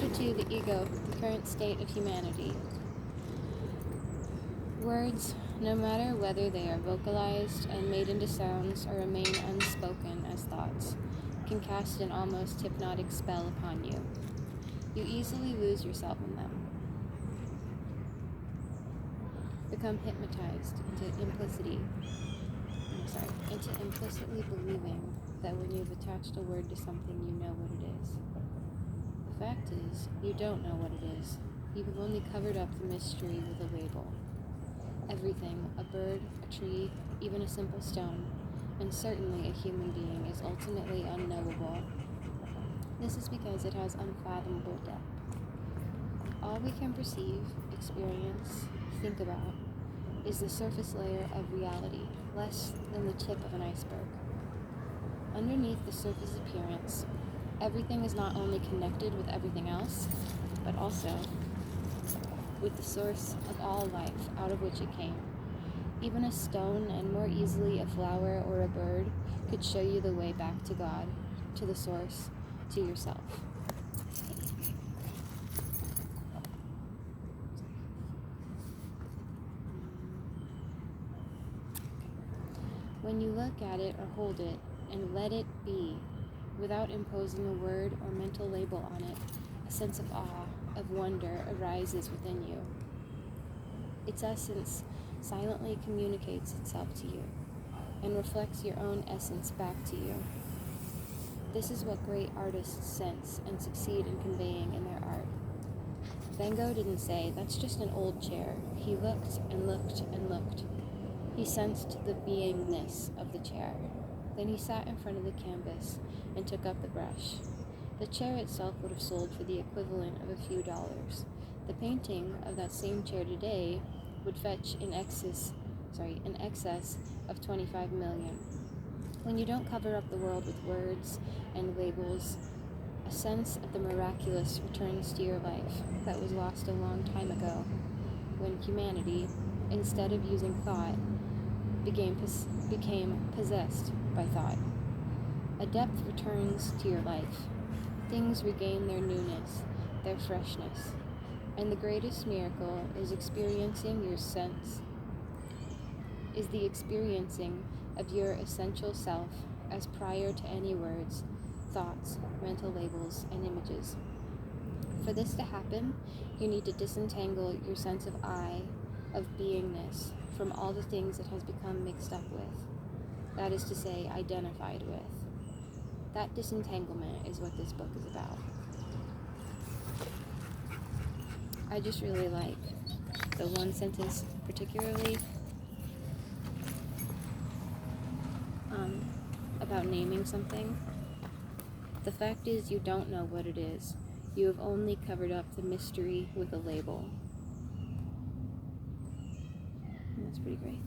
Chapter 2, The Ego, the Current State of Humanity. Words, no matter whether they are vocalized and made into sounds or remain unspoken as thoughts, can cast an almost hypnotic spell upon you. You easily lose yourself in them. Become hypnotized into implicitly believing that when you've attached a word to something, you know what it is. The fact is, you don't know what it is. You have only covered up the mystery with a label. Everything, a bird, a tree, even a simple stone, and certainly a human being, is ultimately unknowable. This is because it has unfathomable depth. All we can perceive, experience, think about, is the surface layer of reality, less than the tip of an iceberg. Underneath the surface appearance, everything is not only connected with everything else, but also with the source of all life out of which it came. Even a stone, and more easily a flower or a bird, could show you the way back to God, to the source, to yourself. When you look at it or hold it and let it be, without imposing a word or mental label on it, a sense of awe, of wonder arises within you. Its essence silently communicates itself to you and reflects your own essence back to you. This is what great artists sense and succeed in conveying in their art. Van Gogh didn't say, "That's just an old chair." He looked and looked and looked. He sensed the beingness of the chair. Then he sat in front of the canvas and took up the brush. The chair itself would have sold for the equivalent of a few dollars. The painting of that same chair today would fetch in excess of 25 million. When you don't cover up the world with words and labels, a sense of the miraculous returns to your life that was lost a long time ago, when humanity, instead of using thought, became possessed by thought. A depth returns to your life. Things regain their newness, their freshness. And the greatest miracle is the experiencing of your essential self as prior to any words, thoughts, mental labels, and images. For this to happen, you need to disentangle your sense of I, of beingness, from all the things it has become mixed up with. That is to say, identified with. That disentanglement is what this book is about. I just really like the one sentence particularly about naming something. The fact is, you don't know what it is. You have only covered up the mystery with a label. And that's pretty great.